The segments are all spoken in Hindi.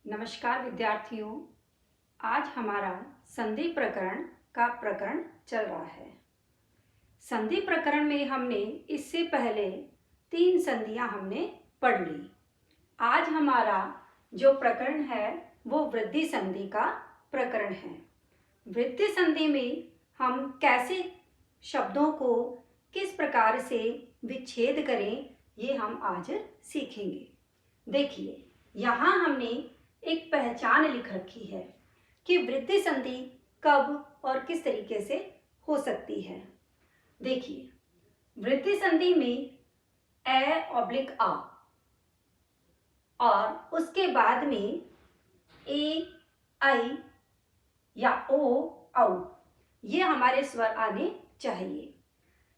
नमस्कार विद्यार्थियों। आज हमारा संधि प्रकरण का प्रकरण चल रहा है। संधि प्रकरण में हमने इससे पहले 3 संधियां हमने पढ़ ली। आज हमारा जो प्रकरण है वो वृद्धि संधि का प्रकरण है। वृद्धि संधि में हम कैसे शब्दों को किस प्रकार से विच्छेद करें ये हम आज सीखेंगे। देखिए, यहाँ हमने एक पहचान लिख रखी है कि वृद्धि संधि कब और किस तरीके से हो सकती है। देखिए, वृद्धि संधि में a/आ और उसके बाद में ए, आई या ओ, औ ये हमारे स्वर आने चाहिए।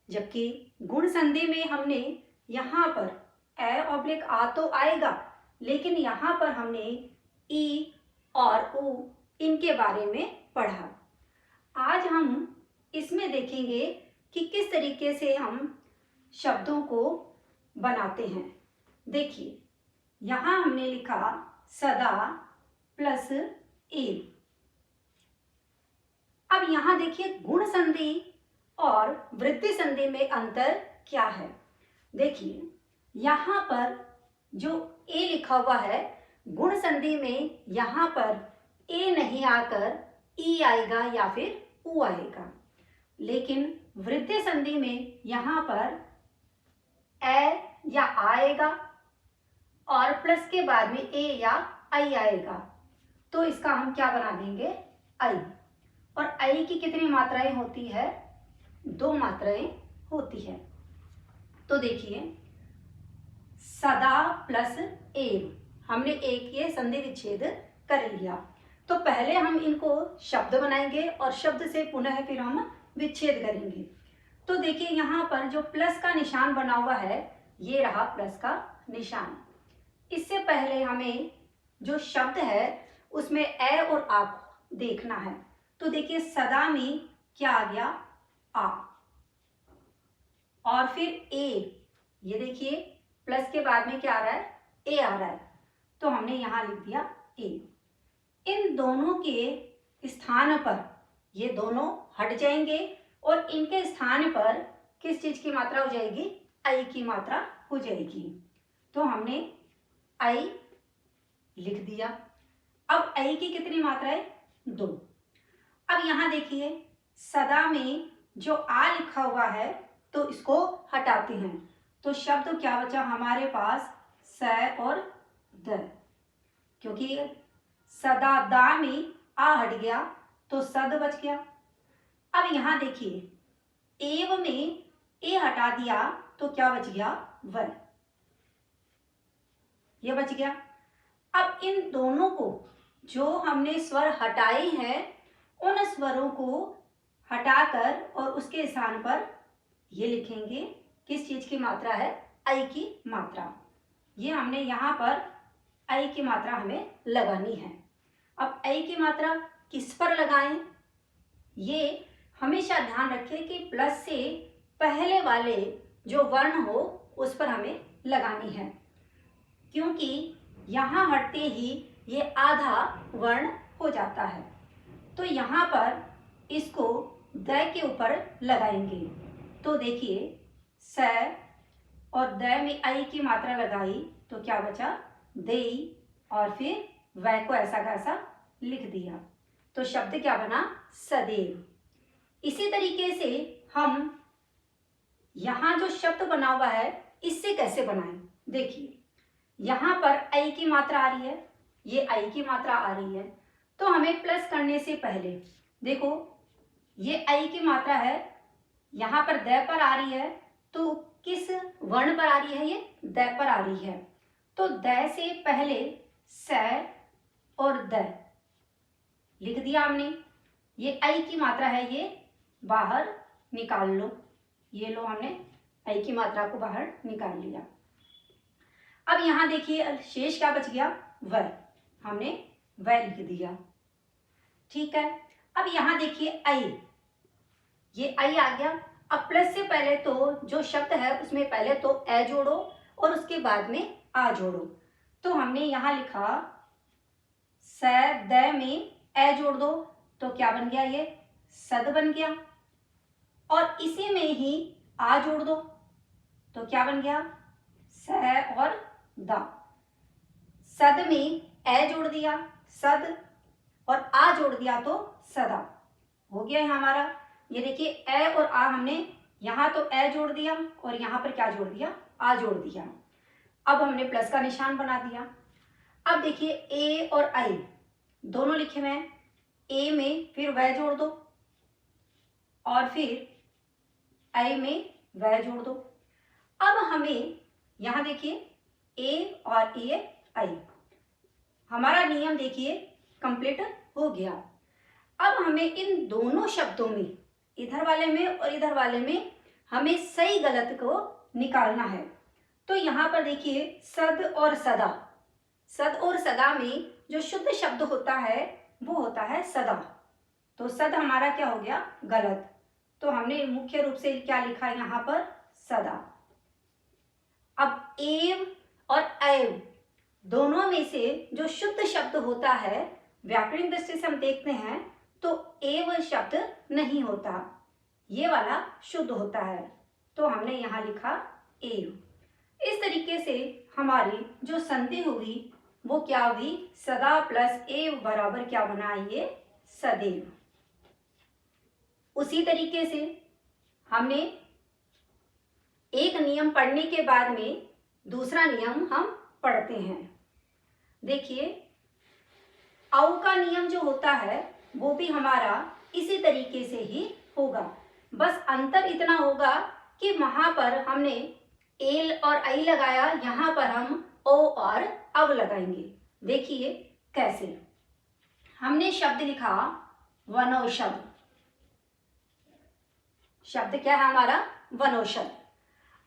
जबकि गुण संधि में हमने यहाँ पर a/आ तो आएगा, लेकिन यहाँ पर हमने ई और उ इनके बारे में पढ़ा। आज हम इसमें देखेंगे कि किस तरीके से हम शब्दों को बनाते हैं। देखिए, यहाँ हमने लिखा सदा प्लस एव। अब यहाँ देखिए, गुण संधि और वृद्धि संधि में अंतर क्या है। देखिए, यहाँ पर जो ए लिखा हुआ है, गुण संधि में यहाँ पर ए नहीं आकर ई आएगा या फिर उ आएगा, लेकिन वृद्धि संधि में यहाँ पर ए या आएगा और प्लस के बाद में ए या आई आएगा। तो इसका हम क्या बना देंगे, आई। और आई की कितनी मात्राएं होती है, 2 मात्राएं होती है। तो देखिए, सदा प्लस एव हमने एक ये संधि विच्छेद कर लिया। तो पहले हम इनको शब्द बनाएंगे और शब्द से पुनः फिर हम विच्छेद करेंगे। तो देखिए, यहाँ पर जो प्लस का निशान बना हुआ है, ये रहा प्लस का निशान। इससे पहले हमें जो शब्द है उसमें ए और आ देखना है। तो देखिए, सदा में क्या आ गया, आ, और फिर ए, ये देखिए प्लस के बाद में क्या आ रहा है, ए आ रहा है, तो हमने यहाँ लिख दिया ए। इन दोनों के स्थान पर ये दोनों हट जाएंगे और इनके स्थान पर किस चीज की मात्रा हो जाएगी, आई की मात्रा हो जाएगी। तो हमने आई लिख दिया। अब आई की कितनी मात्रा है, 2। अब यहाँ देखिए, सदा में जो आ लिखा हुआ है तो इसको हटाते हैं, तो शब्द क्या बचा हमारे पास, स और द। क्योंकि सदा दा में आ हट गया तो सद बच गया। अब यहाँ देखिए, एव में ए हटा दिया तो क्या बच गया, व, ये बच गया। अब इन दोनों को जो हमने स्वर हटाए हैं, उन स्वरों को हटाकर और उसके स्थान पर ये लिखेंगे किस चीज की मात्रा है, आई की मात्रा। ये हमने यहाँ पर आई की मात्रा हमें लगानी है। अब आई की मात्रा किस पर लगाएं, ये हमेशा ध्यान रखें कि प्लस से पहले वाले जो वर्ण हो उस पर हमें लगानी है, क्योंकि यहाँ हटते ही ये आधा वर्ण हो जाता है। तो यहाँ पर इसको द के ऊपर लगाएंगे। तो देखिए, स और द में आई की मात्रा लगाई तो क्या बचा, देई, और फिर वै को ऐसा का ऐसा लिख दिया, तो शब्द क्या बना, सदैव। इसी तरीके से हम यहाँ जो शब्द बना हुआ है इससे कैसे बनाएं। देखिए, यहाँ पर आई की मात्रा आ रही है, ये आई की मात्रा आ रही है, तो हमें प्लस करने से पहले देखो, ये आई की मात्रा है, यहाँ पर द पर आ रही है, तो किस वर्ण पर आ रही है, ये द पर आ रही है। तो द से पहले स और द लिख दिया हमने। ये आई की मात्रा है, ये बाहर निकाल लो, ये लो, हमने आई की मात्रा को बाहर निकाल लिया। अब यहाँ देखिए, शेष क्या बच गया, व, हमने व लिख दिया, ठीक है। अब यहाँ देखिए, आई, ये आई आ गया। अब प्लस से पहले तो जो शब्द है उसमें पहले तो ए जोड़ो और उसके बाद में आ जोड़ो। तो हमने यहाँ लिखा द में ए जोड़ दो तो क्या बन गया, ये सद बन गया। और इसी में ही आ जोड़ दो तो क्या बन गया, स और द। सद में ए जोड़ दिया सद और आ जोड़ दिया तो सदा, हो गया है हमारा। ये देखिए ए और आ हमने यहाँ तो ए जोड़ दिया और यहाँ पर क्या जोड़ दिया, आ जोड़ दिया। अब हमने प्लस का निशान बना दिया। अब देखिए ए और आई दोनों लिखे हुए हैं, ए में फिर वह जोड़ दो और फिर आई में वह जोड़ दो। अब हमें यहाँ देखिए ए और ए आई, हमारा नियम देखिए कंप्लीट हो गया। अब हमें इन दोनों शब्दों में, इधर वाले में और इधर वाले में, हमें सही गलत को निकालना है। तो यहाँ पर देखिए सद और सदा, सद और सदा में जो शुद्ध शब्द होता है वो होता है सदा। तो सद हमारा क्या हो गया, गलत। तो हमने मुख्य रूप से क्या लिखा है यहाँ पर, सदा। अब एव और ऐव दोनों में से जो शुद्ध शब्द होता है, व्याकरणिक दृष्टि से हम देखते हैं तो एव शब्द नहीं होता, ये वाला शुद्ध होता है। तो हमने यहाँ लिखा एव। इस तरीके से हमारी जो संधि हुई वो क्या हुई, सदा प्लस एव बराबर क्या बना, ये सदैव। उसी तरीके से हमने एक नियम पढ़ने के बाद में दूसरा नियम हम पढ़ते हैं। देखिए औ का नियम जो होता है वो भी हमारा इसी तरीके से ही होगा, बस अंतर इतना होगा कि वहां पर हमने एल और आई लगाया, यहाँ पर हम ओ और अव लगाएंगे। देखिए कैसे, हमने शब्द लिखा वनौषध, शब्द क्या है हमारा, वनौषध।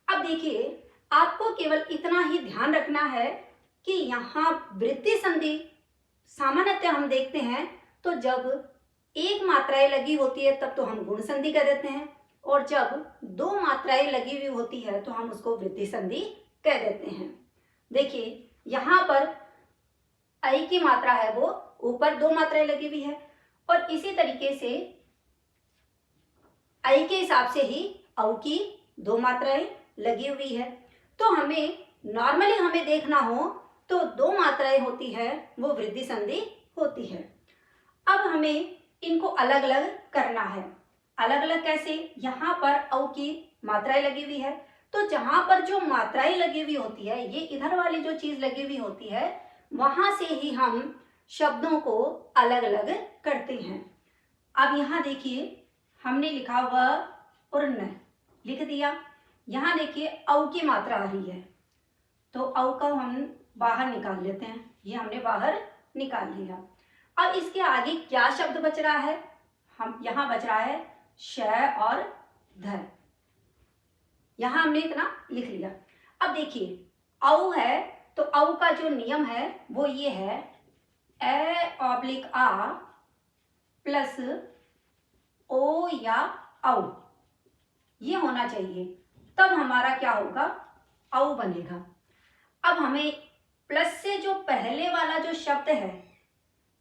अब देखिए आपको केवल इतना ही ध्यान रखना है कि यहाँ वृद्धि संधि सामान्यतः हम देखते हैं तो जब एक मात्राएं लगी होती है तब तो हम गुण संधि कह देते हैं, और जब दो मात्राएं लगी हुई होती है तो हम उसको वृद्धि संधि कह देते हैं। देखिए यहाँ पर आई की मात्रा है वो ऊपर दो मात्राएं लगी हुई है, और इसी तरीके से आई के हिसाब से ही औ की दो मात्राएं लगी हुई है। तो हमें नॉर्मली हमें देखना हो तो दो मात्राएं होती है वो वृद्धि संधि होती है। अब हमें इनको अलग अलग करना है। अलग अलग कैसे, यहाँ पर औ की मात्राएं लगी हुई है तो जहां पर जो मात्राएं लगी हुई होती है, ये इधर वाली जो चीज लगी हुई होती है, वहां से ही हम शब्दों को अलग अलग करते हैं। अब यहाँ देखिए हमने लिखा व और न लिख दिया, यहाँ देखिए औ की मात्रा आ रही है तो औ का हम बाहर निकाल लेते हैं, ये हमने बाहर निकाल लिया। अब इसके आगे क्या शब्द बच रहा है, हम यहाँ बच रहा है श और ध, यहाँ हमने इतना लिख लिया। अब देखिए औ है तो औ का जो नियम है वो ये है ए/आ प्लस ओ या औ, ये होना चाहिए, तब हमारा क्या होगा, औ बनेगा। अब हमें प्लस से जो पहले वाला जो शब्द है,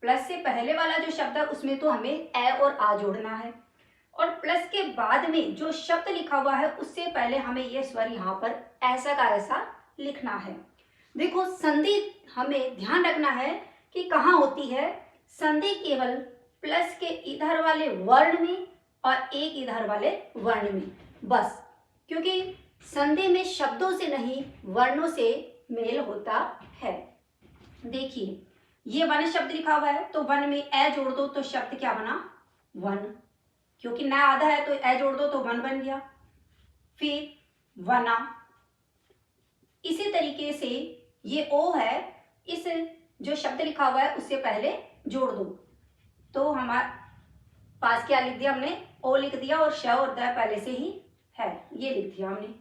प्लस से पहले वाला जो शब्द है उसमें तो हमें ए और आ जोड़ना है, और प्लस के बाद में जो शब्द लिखा हुआ है उससे पहले हमें ये स्वर यहाँ पर ऐसा का ऐसा लिखना है। देखो संधि हमें ध्यान रखना है कि कहाँ होती है, संधि केवल प्लस के इधर वाले वर्ण में और एक इधर वाले वर्ण में, बस, क्योंकि संधि में शब्दों से नहीं वर्णों से मेल होता है। देखिए ये वन शब्द लिखा हुआ है तो वन में ए जोड़ दो तो शब्द क्या बना, वन, क्योंकि न आधा है तो ए जोड़ दो तो वन बन गया। फिर वना, इसी तरीके से ये ओ है, इस जो शब्द लिखा हुआ है उससे पहले जोड़ दो तो हमारे पास क्या लिख दिया हमने, ओ लिख दिया, और श और द पहले से ही है, ये लिख दिया हमने।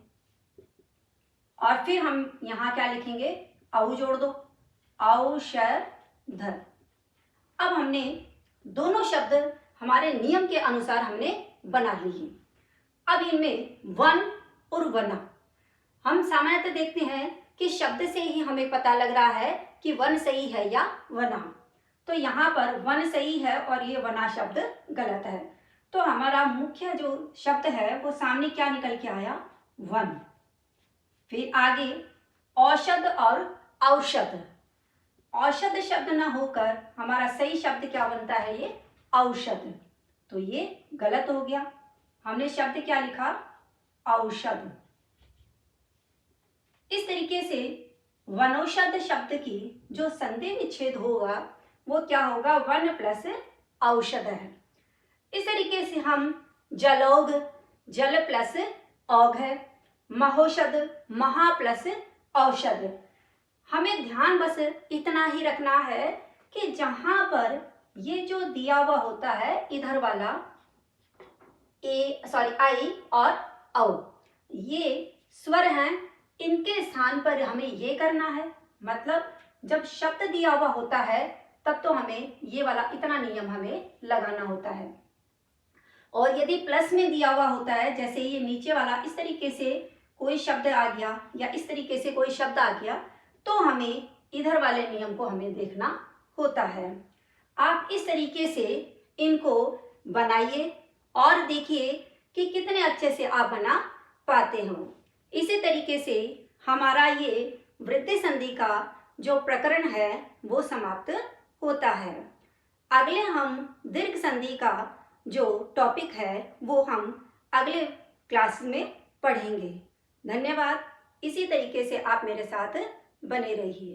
और फिर हम यहाँ क्या लिखेंगे, औ जोड़ दो, औषध। अब हमने दोनों शब्द हमारे नियम के अनुसार हमने बना लिए। अब इनमें वन और वना, हम सामान्यतः देखते हैं कि शब्द से ही हमें पता लग रहा है कि वन सही है या वना। तो यहाँ पर वन सही है और ये वना शब्द गलत है। तो हमारा मुख्य जो शब्द है वो सामने क्या निकल के आया, वन। फिर आगे औषध और औषध। औषध शब्द न होकर हमारा सही शब्द क्या बनता है, ये औषध। तो ये गलत हो गया। हमने शब्द क्या लिखा, औषध। इस तरीके से वनौषध शब्द की जो संधि विच्छेद होगा वो क्या होगा, वन प्लस औषध है। इस तरीके से हम जलौघ, जल प्लस औघ है, महोषध, महा प्लस औषध। हमें ध्यान बस इतना ही रखना है कि जहां पर ये जो दिया हुआ होता है इधर वाला आई और औ, ये स्वर हैं, इनके स्थान पर हमें ये करना है। मतलब जब शब्द दिया हुआ होता है तब तो हमें ये वाला इतना नियम हमें लगाना होता है। और यदि प्लस में दिया हुआ होता है, जैसे ये नीचे वाला इस तरीके से कोई शब्द आ गया या इस तरीके से कोई शब्द आ गया, तो हमें इधर वाले नियम को हमें देखना होता है। आप इस तरीके से इनको बनाइए और देखिए कि कितने अच्छे से आप बना पाते हो। इसी तरीके से हमारा ये वृद्धि संधि का जो प्रकरण है वो समाप्त होता है। अगले हम दीर्घ संधि का जो टॉपिक है वो हम अगले क्लास में पढ़ेंगे। धन्यवाद। इसी तरीके से आप मेरे साथ बने रहिए।